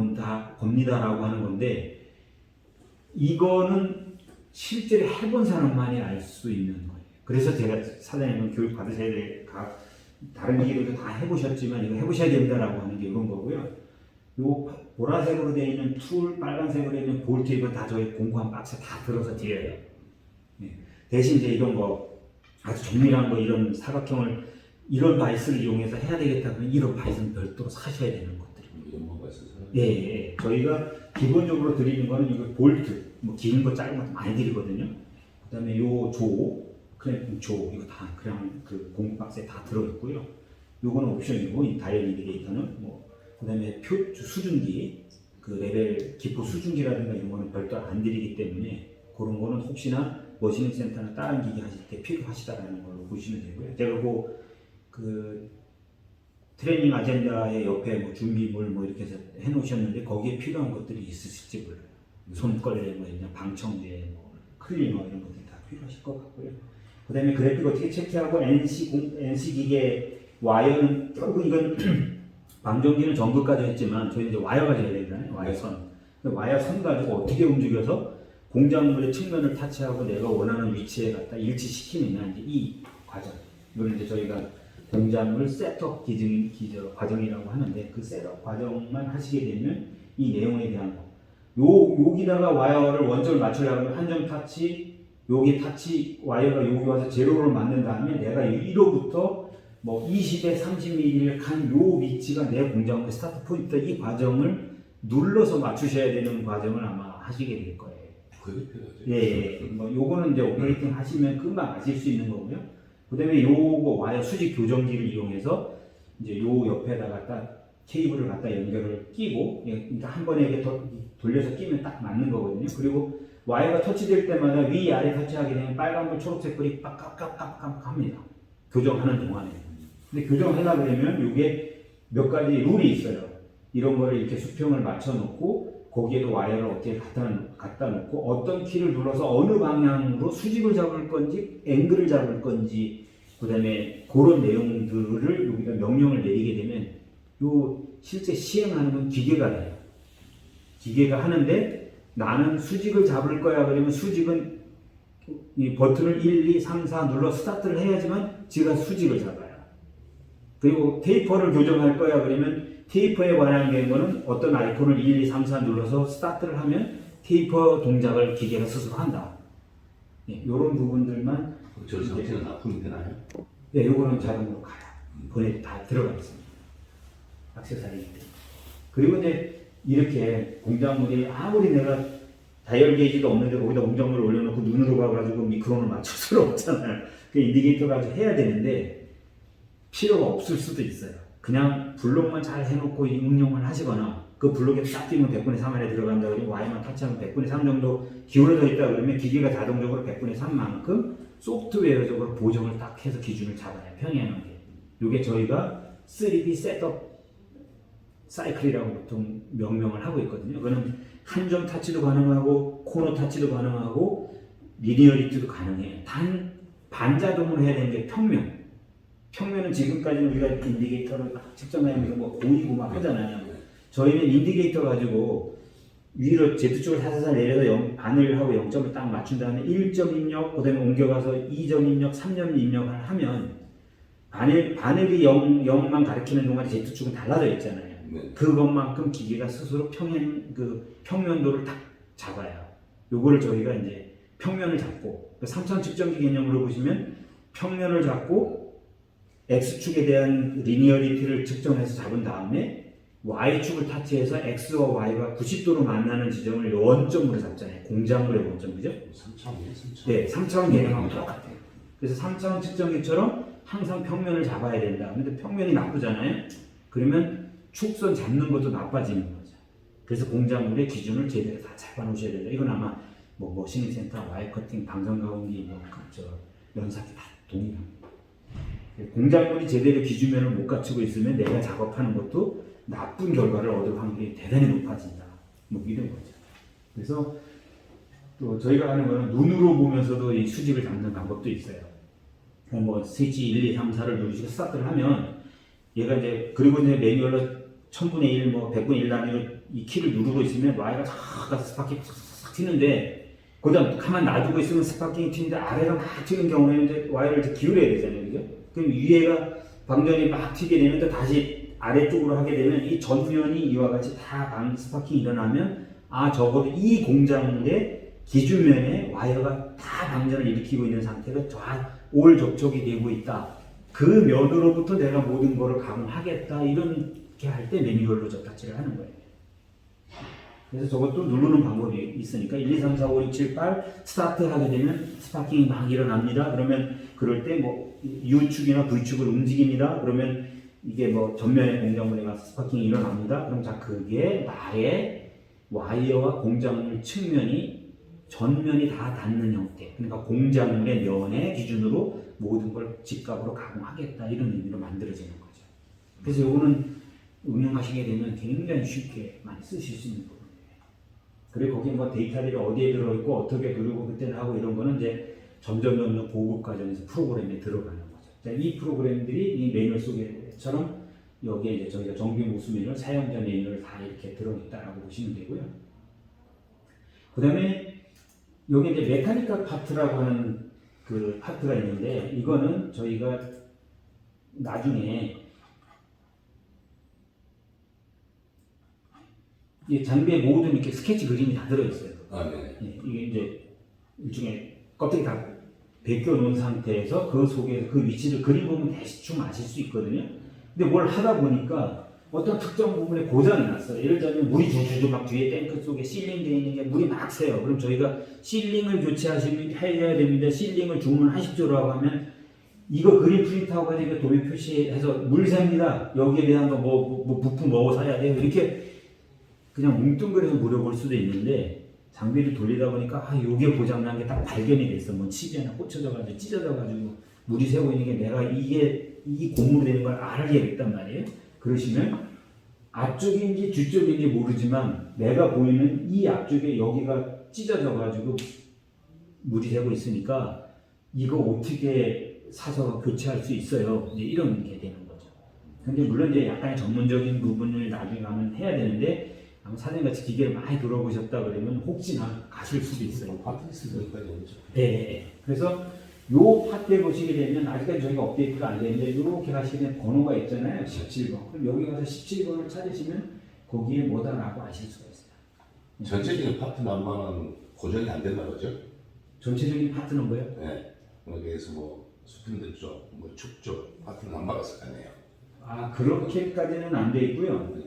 겁니다라고 하는 건데 이거는 실제로 해본 사람만이 알 수 있는 거예요. 그래서 제가 사장님은 교육 받으셔야 될 다른 기계들도 다 해보셨지만 이거 해보셔야 된다라고 하는 게 이런 거고요. 요 보라색으로 되어 있는 툴, 빨간색으로 되어 있는 볼트 이건 다 저희 공구한 박스에 다 들어서 드려요. 대신 이제 이런 거 아주 정밀한 거 이런 사각형을 이런 바이스를 이용해서 해야 되겠다 그러면 이런 바이스는 별도로 사셔야 되는 것들입니다. 예. 저희가 기본적으로 드리는 거는 이거 볼트, 뭐 긴 거 짧은 것도 많이 드리거든요. 그다음에 요 클램핑 이거 다 그냥 그 공구 박스에 다 들어있고요. 요거는 옵션이고 이 다이얼 인디케이터는 뭐 그다음에 수증기 그 레벨 기포 수증기라든가 이런 거는 별도 안 드리기 때문에 그런 거는 혹시나 머신링 센터나 다른 기계 하실 때 필요하시다라는 걸로 보시면 되고요. 제가 그 트레이닝 아젠다의 옆에 뭐 준비물 뭐 이렇게 해서 해놓으셨는데 거기에 필요한 것들이 있으실지 몰라요. 손걸레 뭐 그냥 방청제 뭐 클리너 이런 것들이 다 필요하실 것 같고요. 그다음에 그래픽 어떻게 체크하고 NC 기계 와이어는 결국 이건 방전기는 전구까지 했지만 저희는 이제 와이어가 돼야 되잖아요. 와이어선. 와이어선 가지고 어떻게 움직여서 공작물의 측면을 타치하고 내가 원하는 위치에 갖다 일치시키느냐 이제 이 과정. 이걸 이제 저희가 공작물 셋업 과정이라고 하는데 그 셋업 과정만 하시게 되면 이 내용에 대한 거. 여기다가 와이어를 원점을 맞추려면 한 점 타치, 여기 타치 와이어가 여기 와서 제로를 맞는 다음에 내가 1호부터 뭐 20에 30mm를 간 요 위치가 내 공작물의 스타트 포인트 이 과정을 눌러서 맞추셔야 되는 과정을 아마 하시게 될 거예요. 그게 필요하죠. 예. 뭐 요거는 이제 오퍼레이팅 하시면 금방 아실 수 있는 거고요. 그다음에 요거 와이어 수직 교정기를 이용해서 이제 요 옆에다가 딱 케이블을 갖다 연결을 끼고 그러니까 한 번에 이렇게 돌려서 끼면 딱 맞는 거거든요. 그리고 와이어가 터치될 때마다 위아래 터치하게 되면 빨간불 초록색불이 깜깜깜깜 합니다. 교정하는 동안에. 근데 교정하려고 그러면 이게 몇 가지 룰이 있어요. 이런 거를 이렇게 수평을 맞춰 놓고 거기에도 와이어를 어떻게 갖다 놓고 어떤 키를 눌러서 어느 방향으로 수직을 잡을 건지 앵글을 잡을 건지 그 다음에 그런 내용들을 여기다 명령을 내리게 되면 요 실제 시행하는 건 기계가 해요. 기계가 하는데 나는 수직을 잡을 거야 그러면 수직은 이 버튼을 1, 2, 3, 4 눌러 스타트를 해야지만 지가 수직을 잡아요. 그리고 테이퍼를 교정할 거야 그러면 테이퍼에 관련된 거는 어떤 아이콘을 1, 2, 3, 4 눌러서 스타트를 하면 테이퍼 동작을 기계가 스스로 한다. 이런 부분들만 저 상태는 납품이 되나요? 네, 요거는 자동으로 가요. 본에 다 들어가 있습니다. 액세서리인데. 그리고 이제 이렇게 공작물이 아무리 내가 다이얼 게이지도 없는데 거기다 공작물을 올려놓고 눈으로 봐가지고 미크론을 맞출 수는 없잖아요. 그 인디게이터가 해야 되는데 필요가 없을 수도 있어요. 그냥 블록만 잘 해놓고 응용을 하시거나 그 블록에 딱 끼면 100분의 3 안에 들어간다 그러면 Y만 터치하면 100분의 3 정도 기울어져 있다 그러면 기계가 자동적으로 100분의 3만큼 소프트웨어적으로 보정을 딱 해서 기준을 잡아요. 평행하게. 이게 저희가 3D 셋업 사이클이라고 보통 명명을 하고 있거든요. 그거는 한 점 타치도 가능하고 코너 타치도 가능하고 리니어리티도 가능해요. 단 반자동으로 해야 되는 게 평면. 평면은 지금까지는 우리가 인디게이터를 측정하면서 뭐 고이고 막 하잖아요. 저희는 인디게이터 가지고 위로 Z축을 살살 내려서 바늘하고 0점을 딱 맞춘 다음에 1점 입력, 그 다음에 옮겨가서 2점 입력, 3점 입력을 하면 바늘이 0만 가리키는 동안 Z축은 달라져 있잖아요. 네. 그것만큼 기계가 스스로 평면도를 딱 잡아요. 요거를 저희가 이제 평면을 잡고 3차원 측정기 개념으로 보시면 평면을 잡고 X축에 대한 리니어리티를 측정해서 잡은 다음에 Y축을 타치해서 X와 Y가 90도로 만나는 지점을 원점으로 잡잖아요. 공작물의 원점, 그죠? 3차원이에요, 3차원. 네, 3차원 개념하고 똑같아요. 그래서 3차원 측정기처럼 항상 평면을 잡아야 된다. 근데 평면이 나쁘잖아요. 그러면 축선 잡는 것도 나빠지는 거죠. 그래서 공작물의 기준을 제대로 다 잡아 놓으셔야 된다. 이건 아마 뭐 머신링센터, 와이어 커팅, 방선가공기, 연사기 다 동일합니다. 공작물이 제대로 기준면을 못 갖추고 있으면 내가 작업하는 것도 나쁜 결과를 얻을 확률이 대단히 높아진다. 뭐 이런 거죠. 그래서 또 저희가 하는 거는 눈으로 보면서도 이 수직을 잡는 방법도 있어요. 뭐 스위치 1, 2, 3, 4를 누르시고 스타트를 하면 얘가 이제 그리고 이제 매뉴얼로 1000분의 1, 뭐 100분의 1 단위로 이 키를 누르고 있으면 와이가 쫙 가서 스파킹이 싹 튀는데 거기다 가만 놔두고 있으면 스파킹이 튀는데 아래가 막 튀는 경우에는 이제 와이를 이제 기울여야 되잖아요. 그죠? 그럼 위에가 방전이 막 튀게 되면 또 다시 아래쪽으로 하게 되면 이 전면이 이와 같이 다 스파킹이 일어나면 적어도 이 공작물의 기준면에 와이어가 다 방전을 일으키고 있는 상태가 올 접촉이 되고 있다. 그 면으로부터 내가 모든 거를 가공하겠다. 이렇게 할 때 매뉴얼로 접타치를 하는 거예요. 그래서 저것도 누르는 방법이 있으니까 1, 2, 3, 4, 5, 6, 7, 8 스타트 하게 되면 스파킹이 막 일어납니다. 그러면 그럴 때 뭐 U축이나 V축을 움직입니다. 그러면 이게 뭐 전면에 공작물에 가서 스파킹이 일어납니다. 그럼 그게 나의 와이어와 공작물 측면이 전면이 다 닿는 형태. 그러니까 공작물의 면의 기준으로 모든 걸 직각으로 가공하겠다. 이런 의미로 만들어지는 거죠. 그래서 이거는 응용하시게 되면 굉장히 쉽게 많이 쓰실 수 있는 부분이에요. 그리고 거기 뭐 데이터들이 어디에 들어있고 어떻게 그리고 그때는 하고 이런 거는 이제 점점 보급 과정에서 프로그램에 들어가는 거죠. 이 프로그램들이 이 매뉴얼 속에처럼 여기에 이제 저희가 정비 모수 매뉴얼, 사용자 매뉴얼 다 이렇게 들어있다라고 보시면 되고요. 그 다음에 여기 이제 메카니컬 파트라고 하는 그 파트가 있는데 이거는 저희가 나중에 이 장비에 모든 이렇게 스케치 그림이 다 들어있어요. 네. 이게 이제 일종의 껍데기 다 벗겨 놓은 상태에서 그 속에 그 위치를 그림 보면 대충 아실 수 있거든요. 근데 뭘 하다 보니까 어떤 특정 부분에 고장이 났어요. 예를 들면 물이 줄줄줄 막 뒤에 탱크 속에 실링 되어 있는 게 물이 막 새요. 그럼 저희가 실링을 교체해야 됩니다. 실링을 주문하십시오라고 하면 이거 그림 프린트하고 가지고 도면 표시해서 물 셉니다. 여기에 대한 뭐 부품 뭐 사야 돼요. 이렇게 그냥 뭉뚱그려서 물어볼 수도 있는데 장비를 돌리다 보니까 요게 고장난 게 딱 발견이 됐어. 뭐 칩이 하나 꽂혀져가지고 찢어져가지고 물이 새고 있는 게 내가 이 고무로 되는 걸 알아야겠단 말이에요. 그러시면 앞쪽인지 뒤쪽인지 모르지만 내가 보이는 이 앞쪽에 여기가 찢어져가지고 물이 새고 있으니까 이거 어떻게 사서 교체할 수 있어요. 이제 이런 게 되는 거죠. 근데 물론 이제 약간의 전문적인 부분을 나중에 가면 해야 되는데 아마 사장님같이 기계를 많이 들어보셨다 그러면 혹시나 가실 수도 있어요. 파트리스 여기까지 오죠. 네. 그래서 요 파트에 보시게 되면 아직까지 저희가 업데이트가 안 되는데 이렇게 가시게 되면 번호가 있잖아요. 17번. 그럼 여기 가서 17번을 찾으시면 거기에 뭐다라고 아실 수가 있어요. 전체적인 파트 난방은 고정이 안 된다 그러죠? 전체적인 파트는 뭐예요? 네. 여기에서 뭐 수평들 쪽, 뭐 축쪽 파트는 안 막았을 거 아니에요. 아 그렇게까지는 안 돼 있고요.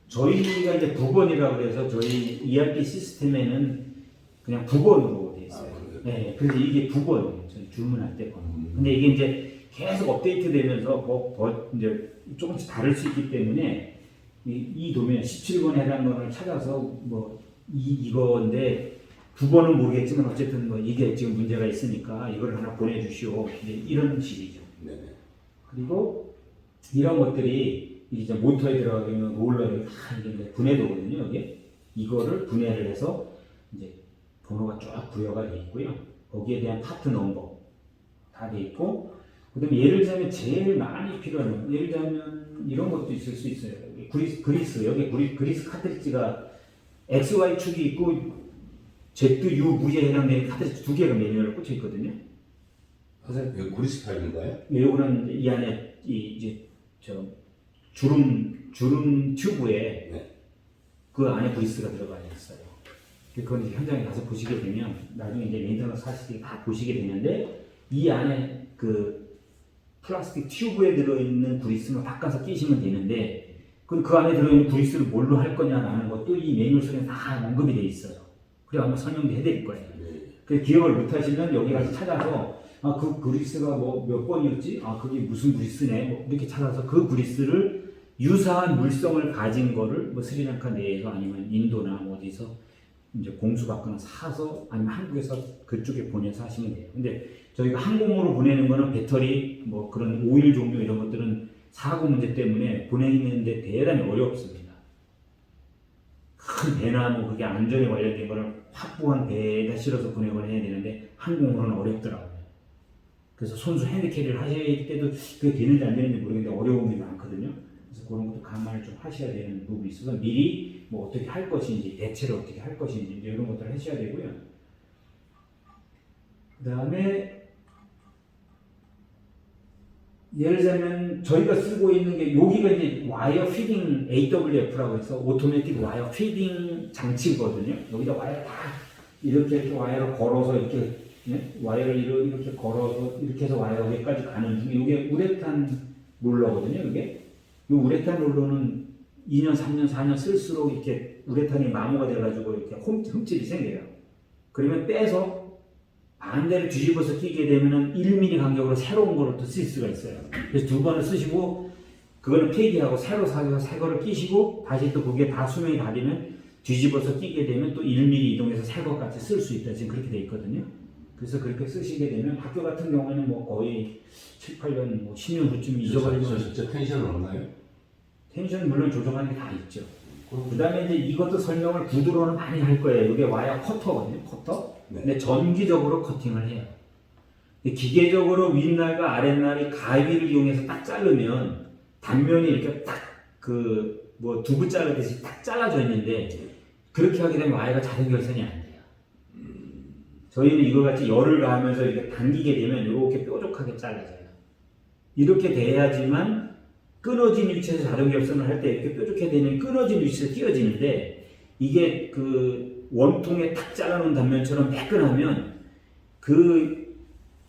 저희가 이제 9번이라고 해서 저희 ERP 시스템에는 그냥 9번으로 돼 있어요. 네, 그래서 이게 9번이에요. 저희 주문할 때 번. 근데 이게 이제 계속 업데이트되면서 이제 조금씩 다를 수 있기 때문에 이 도면 17번에 해당하는 거를 찾아서 뭐 이거인데 9번은 모르겠지만 어쨌든 뭐 이게 지금 문제가 있으니까 이걸 하나 보내주시오. 이제 이런 식이죠. 네네. 그리고 이런 것들이 이제 모터에 들어가면 롤러에 다 이제 분해도거든요. 여기 이거를 분해를 해서 이제 번호가 쫙 부여가 돼 있고요. 거기에 대한 파트 넘버 다 돼 있고, 그다음에 예를 들자면 제일 많이 필요한 예를 들자면 이런 것도 있을 수 있어요. 그리스 여기 그리스 카트리지가 XY 축이 있고 ZU 무게에 해당되는 카트리지 두 개가 매뉴얼에 꽂혀 있거든요. 그래서 여기 구리스 타입인가요? 요거는 이 안에 이제 저 주름 튜브에 네. 그 안에 브리스가 들어가 있어요. 그건 이제 현장에 가서 보시게 되면 나중에 이제 메인터너스 하시기 다 보시게 되는데 이 안에 그 플라스틱 튜브에 들어있는 브리스를 바꿔서 끼시면 되는데 그 안에 들어있는 브리스를 뭘로 할 거냐라는 것도 이 매뉴얼 속에 다 언급이 돼 있어요. 그래 아마 설명도 해드릴 거예요. 네. 그 기억을 못 하시면 여기 가서 찾아서 아, 그 브리스가 뭐 몇 번이었지? 아, 그게 무슨 브리스네? 뭐 이렇게 찾아서 그 브리스를 유사한 물성을 가진 거를 뭐 스리랑카 내에서 아니면 인도나 뭐 어디서 이제 공수받거나 사서 아니면 한국에서 그쪽에 보내서 하시면 돼요. 근데 저희가 항공으로 보내는 거는 배터리 뭐 그런 오일 종류 이런 것들은 사고 문제 때문에 보내는데 대단히 어렵습니다. 큰 배나 뭐 그게 안전에 관련된 거를 확보한 배에다 실어서 보내거나 해야 되는데 항공으로는 어렵더라고요. 그래서 손수 핸드캐리를 하실 때도 그게 되는지 안 되는지 모르겠는데 어려움이 많거든요. 그래서 그런 것도 감안을 좀 하셔야 되는 부분이 있어서 미리 뭐 어떻게 할 것인지 대체를 어떻게 할 것인지 이제 이런 것들을 하셔야 되고요. 그 다음에 예를 들자면 저희가 쓰고 있는 게 여기가 이제 와이어 피딩 AWF라고 해서 오토매틱 와이어 피딩 장치거든요. 여기다 와이어 다 이렇게 와이어를 걸어서 이렇게 와이어를 이렇게 걸어서 이렇게 해서 와이어 여기까지 가는 중에 이게 우레탄 롤러거든요. 이게 이 우레탄 롤러는 2년, 3년, 4년 쓸수록 이렇게 우레탄이 마모가 돼가지고 이렇게 흠집이 생겨요. 그러면 빼서 반대로 뒤집어서 끼게 되면은 1mm 간격으로 새로운 거를 또 쓸 수가 있어요. 그래서 두 번을 쓰시고 그거는 폐기하고 새로 사서 새 거를 끼시고 다시 또 그게 다 수명이 다르면 뒤집어서 끼게 되면 또 1mm 이동해서 새 것 같이 쓸 수 있다. 지금 그렇게 돼 있거든요. 그래서 그렇게 쓰시게 되면 학교 같은 경우에는 뭐 거의 7, 8년, 뭐 10년 후쯤 잊어버리면 실제 텐션은 없나요? 텐션 물론 조정하는 게 다 있죠. 그 다음에 이제 이것도 설명을 구두로는 많이 할 거예요. 이게 와이어 커터거든요. 커터. 네. 근데 전기적으로 커팅을 해요. 기계적으로 윗날과 아랫날이 가위를 이용해서 딱 자르면 단면이 이렇게 딱 그 뭐 두부 자르듯이 딱 잘라져 있는데 그렇게 하게 되면 와이어가 자동 결선이 안 돼요. 저희는 이거 같이 열을 가하면서 이렇게 당기게 되면 이렇게 뾰족하게 잘라져요. 이렇게 돼야지만 끊어진 위치에서 자동 결선을 할 때 이렇게 뾰족하게 되면 끊어진 위치에서 끼어지는데 이게 그 원통에 탁 잘라놓은 단면처럼 매끈하면 그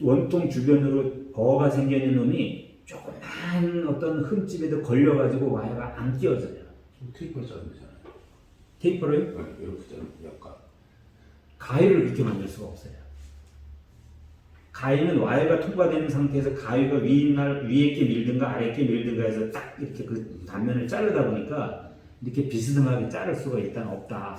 원통 주변으로 버가 생기는 놈이 조그만 어떤 흠집에도 걸려가지고 와이어가 안 끼어져요. 테이프를 자르면 되잖아요. 테이프를 네, 이렇게 자르면 약간. 가위를 그렇게 만들 수가 없어요. 가위는 와이어가 통과되는 상태에서 가위가 위에 게 밀든가 아래 게 밀든가 해서 딱 이렇게 그 단면을 자르다 보니까 이렇게 비스듬하게 자를 수가 일단 없다.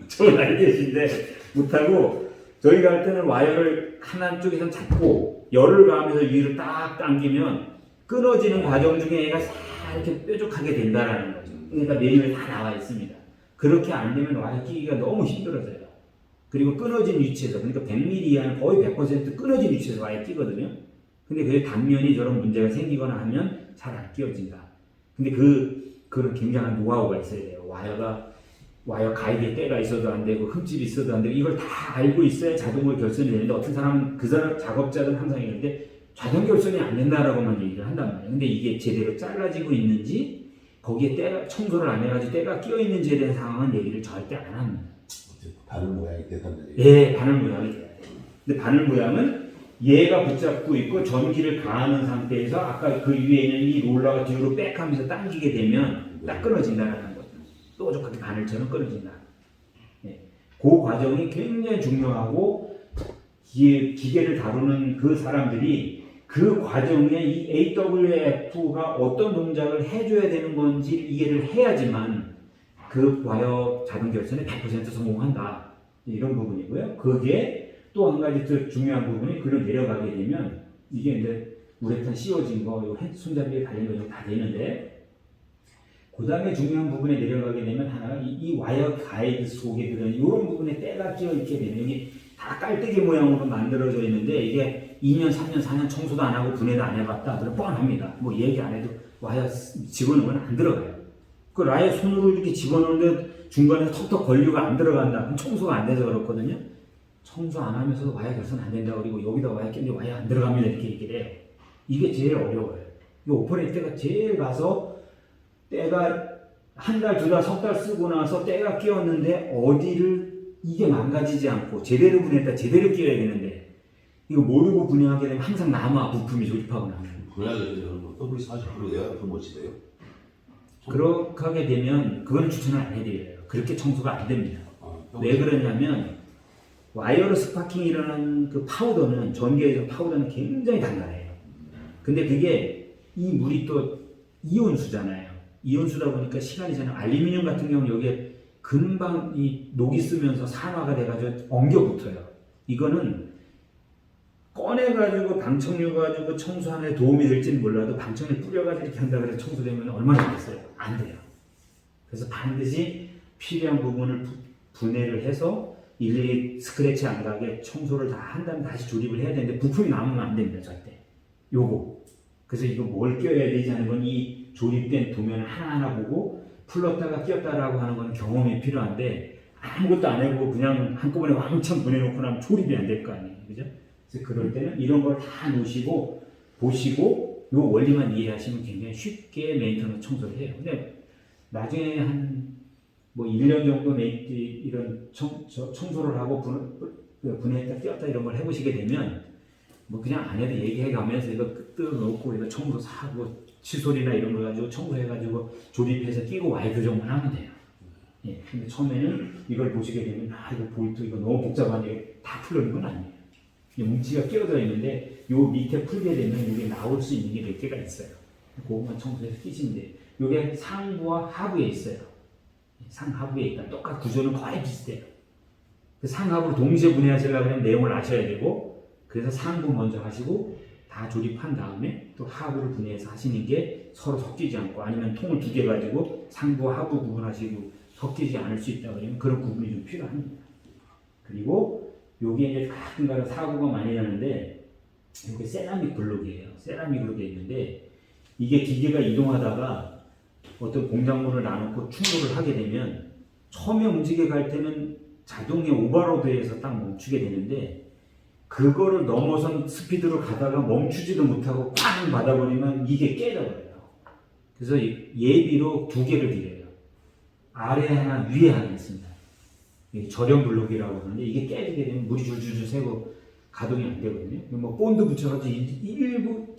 좋은 아이디어신데 못하고 저희가 할 때는 와이어를 한쪽에서 잡고 열을 가하면서 위로 딱 당기면 끊어지는 과정 중에 얘가 싹 이렇게 뾰족하게 된다라는 거죠. 그러니까 매뉴얼에 다 나와 있습니다. 그렇게 안 되면 와이어 끼기가 너무 힘들어져요. 그리고 끊어진 위치에서 그러니까 100mm 이하는 거의 100% 끊어진 위치에서 와이어 끼거든요. 근데 그 단면이 저런 문제가 생기거나 하면 잘 안 끼어진다. 근데 그런 굉장한 노하우가 있어야 돼요. 와이어 가이드에 때가 있어도 안 되고 흠집이 있어도 안 되고 이걸 다 알고 있어야 자동으로 결선이 되는데 어떤 사람은 그 사람 작업자들은 항상 얘기하는데 자동 결선이 안 된다라고만 얘기를 한단 말이에요. 근데 이게 제대로 잘라지고 있는지 거기에 때가 청소를 안 해가지고 때가 끼어 있는지에 대한 상황은 얘기를 절대 안 합니다. 바늘 모양이 대단하네요. 예, 바늘 모양이 돼요. 근데 바늘 모양은 얘가 붙잡고 있고 전기를 가하는 상태에서 아까 그 위에 있는 이 롤러가 뒤로 빽 하면서 당기게 되면 딱 끊어진다는 거죠. 뾰족하게 바늘처럼 끊어진다. 예. 그 과정이 굉장히 중요하고 기계를 다루는 그 사람들이 그 과정에 이 AWF가 어떤 동작을 해줘야 되는 건지 이해를 해야지만 그 와이어 자동 결선에 100% 성공한다. 이런 부분이고요. 그게 또 한 가지 더 중요한 부분이 글로 내려가게 되면 이게 이제 우레탄 씌워진 거, 요 손잡이에 달린 거 다 되는데 그 다음에 중요한 부분에 내려가게 되면 하나가 이 와이어 가이드 속에 들은 이런 부분에 때가 끼어 있게 되면 여기 다 깔때기 모양으로 만들어져 있는데 이게 2년, 3년, 4년 청소도 안 하고 분해도 안 해봤다. 그럼 뻔합니다. 뭐 얘기 안 해도 와이어 집어넣으면 안 들어가요. 그 라이어 손으로 이렇게 집어넣는데 중간에 턱턱 걸리가 안 들어간다. 그럼 청소가 안 돼서 그렇거든요. 청소 안 하면서도 와이어 결선 안 된다. 그리고 여기다 와이어 끼는데 와이어 안 들어가면 이렇게 얘기를 해요. 이게 제일 어려워요. 이 오퍼레이터가 제일 가서 때가 한 달, 두 달, 석 달 쓰고 나서 때가 끼었는데 어디를 이게 망가지지 않고 제대로 분해했다 제대로 끼워야 되는데 이거 모르고 분해하게 되면 항상 남아 부품이 조립하고 나면 분해하게 되면 뭐 W40% 내가 더 멋지대요. 그렇게 하게 되면 그건 추천을 안 해드려요. 그렇게 청소가 안 됩니다. 왜 그러냐면 와이어러스 스파킹이 일어나는 그 파우더는 전기에서 파우더는 굉장히 단단해요. 근데 그게 이 물이 또 이온수잖아요. 이온수다 보니까 시간이 지나면 알루미늄 같은 경우는 여기에 금방 이 녹이 쓰면서 산화가 돼가지고 엉겨붙어요. 이거는 꺼내가지고 방청류 가지고 청소하는 데 도움이 될지는 몰라도 방청류 뿌려가지고 이렇게 한다 그래서 청소되면 얼마나 좋겠어요? 안 돼요. 그래서 반드시 필요한 부분을 분해를 해서 일일이 스크래치 안 가게 청소를 다 한 다음에 다시 조립을 해야 되는데 부품이 남으면 안 됩니다. 절대. 요거. 그래서 이거 뭘 껴야 되지 하는 건 이 조립된 도면을 하나하나 보고 풀렀다가 끼었다라고 하는 건 경험이 필요한데 아무것도 안 해보고 그냥 한꺼번에 왕창 보내놓고 나면 조립이 안 될 거 아니에요. 그죠? 그래서 그럴 때는 이런 걸 다 놓으시고 보시고 요 원리만 이해하시면 굉장히 쉽게 메인터넌스 청소를 해요. 근데 나중에 한 뭐 1년 정도 이런 청소를 하고 분해했다 끼웠다 이런 걸 해보시게 되면 뭐 그냥 안 해도 얘기해 가면서 이거 뜯어놓고 이거 청소 사고 칫솔이나 이런 걸 가지고 청소해가지고 조립해서 끼고 와이 교정만 하면 돼요. 예. 근데 처음에는 이걸 보시게 되면 이거 볼트 이거 너무 복잡하네. 다 풀리는 건 아니에요. 이 뭉치가 끼어들어 있는데 요 밑에 풀게 되면 이게 나올 수 있는 게 몇 개가 있어요. 그것만 청소해서 끼시면 돼요. 요게 상부와 하부에 있어요. 상하부에 있다. 똑같은 구조는 거의 비슷해요. 그 상하부를 동시에 분해하시려고 하면 내용을 아셔야 되고 그래서 상부 먼저 하시고 다 조립한 다음에 또 하부를 분해해서 하시는 게 서로 섞이지 않고 아니면 통을 두 개 가지고 상부와 하부 구분하시고 섞이지 않을 수 있다 그러면 그런 구분이 좀 필요합니다. 그리고 여기에 이제 가끔가다 사고가 많이 나는데 이게 세라믹 블록이에요. 세라믹으로 되어 있는데 이게 기계가 이동하다가 어떤 공작물을 나누고 충돌을 하게 되면 처음에 움직여 갈 때는 자동의 오버로드에서 딱 멈추게 되는데 그거를 넘어선 스피드로 가다가 멈추지도 못하고 꽝 받아버리면 이게 깨져버려요. 그래서 예비로 두 개를 드려요. 아래 하나 위에 하나 있습니다. 절연 블록이라고 하는데 이게 깨지게 되면 물이 줄줄줄 새고 가동이 안 되거든요. 뭐 본드 붙여가지고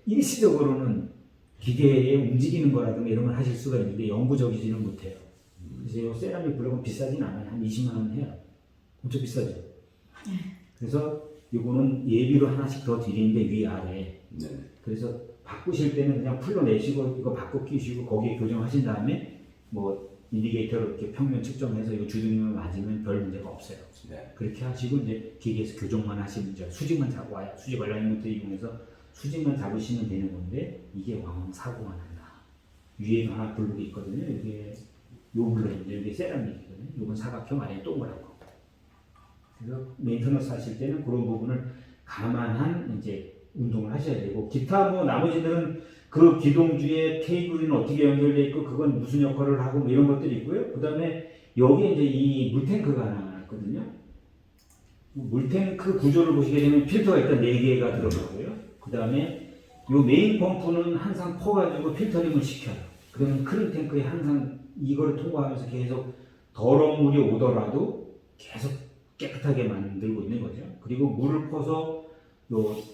일시적으로는 기계에 움직이는 거라든가 이런 걸 하실 수가 있는데 영구적이지는 못해요. 그래서 이 세라믹 블록은 비싸진 않아요. 한 20만 원 해요. 엄청 비싸죠. 그래서 이거는 예비로 하나씩 더 드리는데 위아래. 네. 그래서 바꾸실 때는 그냥 풀러내시고 이거 바꿔 끼시고 거기에 교정하신 다음에 뭐 인디게이터로 이렇게 평면 측정해서 이거 주둥이만 맞으면 별 문제가 없어요. 네. 그렇게 하시고 이제 기계에서 교정만 하시면 이제 수직만 잡고 와요. 수직 얼라인먼트 이용해서 수직만 잡으시면 되는 건데 이게 왕왕 사고가 난다. 위에도 하나 블록이 있거든요. 이게 요 블록인데 이게 세라믹이거든요. 요건 사각형 아래 동그랗고. 그래서 메인터넌스 하실 때는 그런 부분을 감안한 이제 운동을 하셔야 되고 기타 뭐 나머지들은 그 기동주의 케이블은 어떻게 연결되어 있고 그건 무슨 역할을 하고 뭐 이런 것들이 있고요. 그 다음에 여기에 이제 이 물탱크가 하나 있거든요. 물탱크 구조를 보시게 되면 필터가 일단 4개가 들어가고요. 그 다음에 요 메인 펌프는 항상 퍼가지고 필터링을 시켜요. 그러면 크린 탱크에 항상 이거를 통과하면서 계속 더러운 물이 오더라도 계속 깨끗하게 만들고 있는 거죠. 그리고 물을 퍼서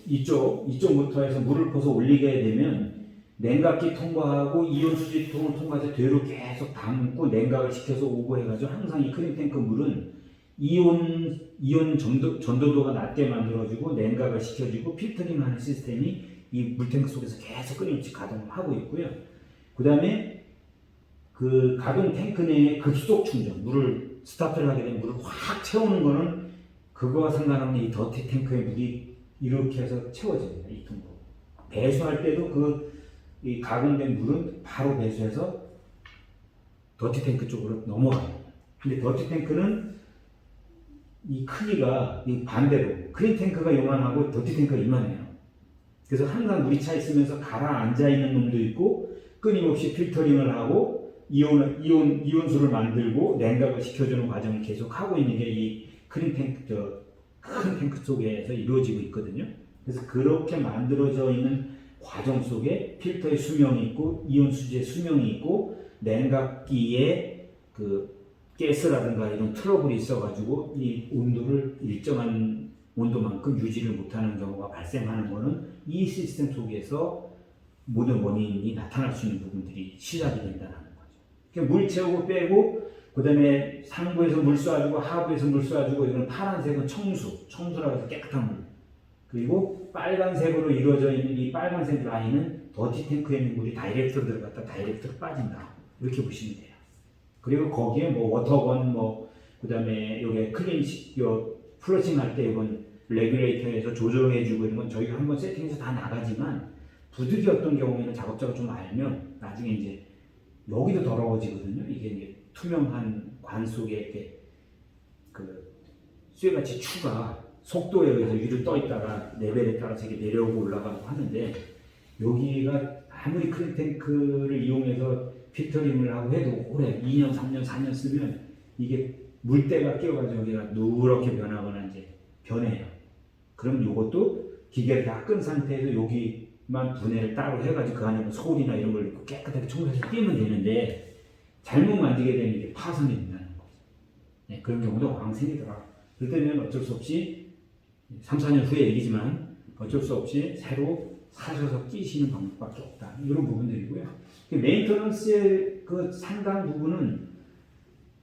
이쪽 모터에서 물을 퍼서 올리게 되면 냉각기 통과하고 이온 수지통을 통과해서 뒤로 계속 담고 냉각을 시켜서 오고 해가지고 항상 이 크림탱크 물은 이온 전도도가 낮게 만들어주고 냉각을 시켜주고 필터링하는 시스템이 이 물탱크 속에서 계속 끊임없이 가동을 하고 있고요. 그 다음에 그 가동 탱크 내에 급속 충전, 물을 스타트를 하게 되면 물을 확 채우는 거는 그거와 상관없는 이 더티 탱크의 물이 이렇게 해서 채워집니다. 이 통으로. 배수할 때도 이 가공된 물은 바로 배수해서 더티 탱크 쪽으로 넘어갑니다. 근데 더티 탱크는 이 크기가 이 반대로 클린 탱크가 요만하고 더티 탱크가 이만해요. 그래서 항상 물이 차 있으면서 가라앉아 있는 놈도 있고 끊임없이 필터링을 하고 이온수를 만들고 냉각을 시켜주는 과정을 계속 하고 있는 게 이 클린 탱크 큰 탱크 속에서 이루어지고 있거든요. 그래서 그렇게 만들어져 있는 과정 속에 필터의 수명이 있고 이온 수지의 수명이 있고 냉각기에 그 가스라든가 이런 트러블이 있어가지고 이 온도를 일정한 온도만큼 유지를 못하는 경우가 발생하는 것은 이 시스템 속에서 모든 원인이 나타날 수 있는 부분들이 시작이 된다는 거죠. 그러니까 물 채우고 빼고 그 다음에 상부에서 물 쏴주고 하부에서 물 쏴주고 이건 파란색은 청수라고 해서 깨끗한 물. 그리고 빨간색으로 이루어져 있는 이 빨간색 라인은 더티 탱크에 있는 물이 다이렉트로 들어갔다 다이렉트로 빠진다. 이렇게 보시면 돼요. 그리고 거기에 뭐 워터건 그 다음에 요게 플러싱 할 때 이건 레귤레이터에서 조정해주고 이런 건 저희가 한번 세팅해서 다 나가지만 부득이 어떤 경우에는 작업자가 좀 알면 나중에 이제 여기도 더러워지거든요. 이게 이제 투명한 관 속에 이렇게 그 쇠같이 추가 속도에 의해서 위로 떠 있다가 레벨에 따라서 이렇게 내려오고 올라가고 하는데 여기가 아무리 크림탱크를 이용해서 필터링을 하고 해도 오래 2년, 3년, 4년 쓰면 이게 물때가 끼어가지고 여기가 누렇게 변하거나 이제 변해요. 그럼 이것도 기계를 다 끈 상태에서 여기만 분해를 따로 해가지고 그 안에 뭐 소리나 이런 걸 넣고 깨끗하게 청소해서 띄면 되는데 잘못 만지게 되면 이게 파손이 된다는 거죠. 네, 그런 경우도 왕 생기더라. 그때는 어쩔 수 없이 3, 4년 후의 얘기지만 어쩔 수 없이 새로 사셔서 끼시는 방법밖에 없다. 이런 부분들이고요. 메인터넌스의 그 상당 부분은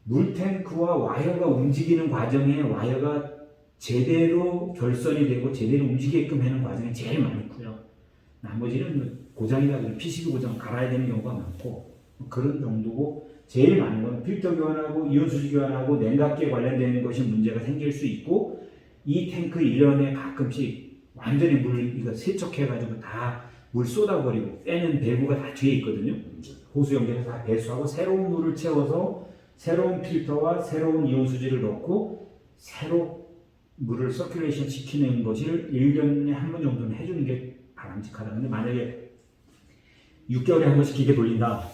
물탱크와 와이어가 움직이는 과정에 와이어가 제대로 결선이 되고 제대로 움직이게끔 하는 과정이 제일 많고요. 나머지는 고장이나 PCB 고장 갈아야 되는 경우가 많고 그런 정도고 제일 많은 건 필터 교환하고 이온수지 교환하고 냉각기에 관련되는 것이 문제가 생길 수 있고 이 탱크 1년에 가끔씩 완전히 물 이거 세척해가지고 다 물 쏟아버리고 빼는 밸브가 다 뒤에 있거든요. 호수 연결해서 다 배수하고 새로운 물을 채워서 새로운 필터와 새로운 이온수지를 넣고 새로 물을 서큘레이션 시키는 것을 1년에 한 번 정도는 해주는 게 바람직하다. 근데 만약에 6개월에 한 번씩 기계 돌린다.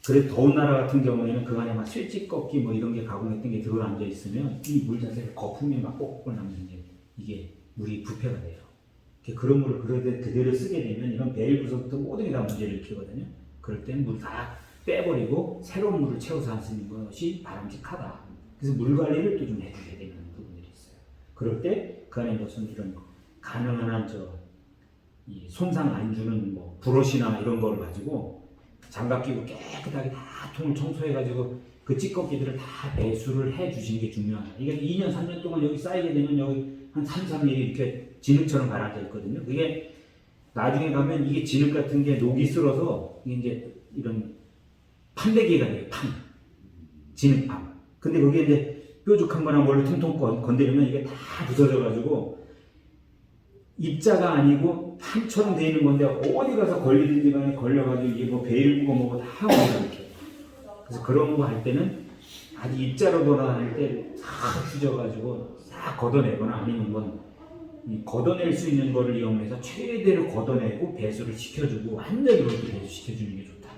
그래 더운 나라 같은 경우에는 그 안에 막 쇠집 꺾기 뭐 이런 게 가공했던 게 들어앉아 있으면 이 물 자체가 거품이 막 꼭꼭 나면 이게 물이 부패가 돼요. 그런 물을 그대로 쓰게 되면 이런 밸브부터 모든 게 다 문제를 일으키거든요. 그럴 때는 물 다 빼버리고 새로운 물을 채워서 쓰는 것이 바람직하다. 그래서 물 관리를 또 좀 해주셔야 되는 부분들이 있어요. 그럴 때 그 안에 무슨 이런 가능한 한 이 손상 안 주는 뭐 브러쉬나 이런 걸 가지고 장갑 끼고 깨끗하게 다 통을 청소해가지고 그 찌꺼기들을 다 배수를 해주시는 게 중요하다. 이게 2년, 3년 동안 여기 쌓이게 되면 여기 한 3, 4mm 이렇게 진흙처럼 가라앉아 있거든요. 그게 나중에 가면 이게 진흙 같은 게 녹이 쓸어서 이게 이제 이런 판대기가 돼요. 진흙판. 근데 그게 이제 뾰족한 거나 뭘로 통통 건드리면 이게 다 부서져가지고 입자가 아니고 판처럼 돼 있는 건데 어디 가서 걸리든지 간에 걸려가지고 이게 뭐 베일부고 뭐고 다 하고 이렇게. 그래서 그런 거 할 때는 아주 입자로 돌아다닐 때 싹 휘져가지고 싹 걷어내거나 아니면 이 걷어낼 수 있는 거를 이용해서 최대로 걷어내고 배수를 시켜주고 완전히 그렇게 배수시켜주는 게 좋다.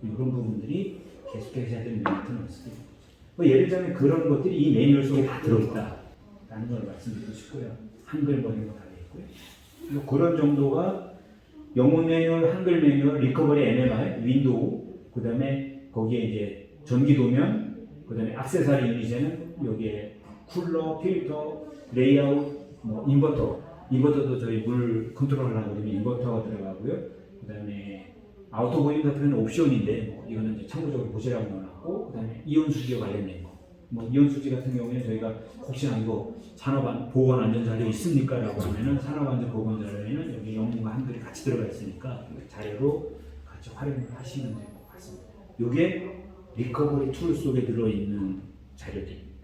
이런 부분들이 계속해서 해야 되는 메인터넌스입니다. 예를 들면 그런 것들이 이 매뉴얼 속에 다 들어있다라는 걸 말씀드리고 싶고요. 한글 번역도 다 되어 있고요. 그런 정도가 영어 매뉴얼, 한글 매뉴얼, 리커버리 NMR, 윈도우, 그 다음에 거기에 이제 전기 도면, 그 다음에 액세서리 이미지는 여기에 쿨러, 필터, 레이아웃, 뭐 인버터도 저희 물 컨트롤하려고 그러면 인버터가 들어가고요. 그다음에 아우터 보임 같은 경우는 옵션인데 뭐 이거는 이제 참고적으로 보시라고 넣어놨고, 그다음에 이온 수지와 관련된 거. 뭐 이온 수지 같은 경우에 저희가 혹시나 이거 보건 안전 자료 있습니까라고 하면은 산업 안전 보건 자료에는 여기 영문과 한글이 같이 들어가 있으니까 그 자료로 같이 활용을 하시면 될 것 같습니다. 이게 리커버리 툴 속에 들어 있는 자료들입니다.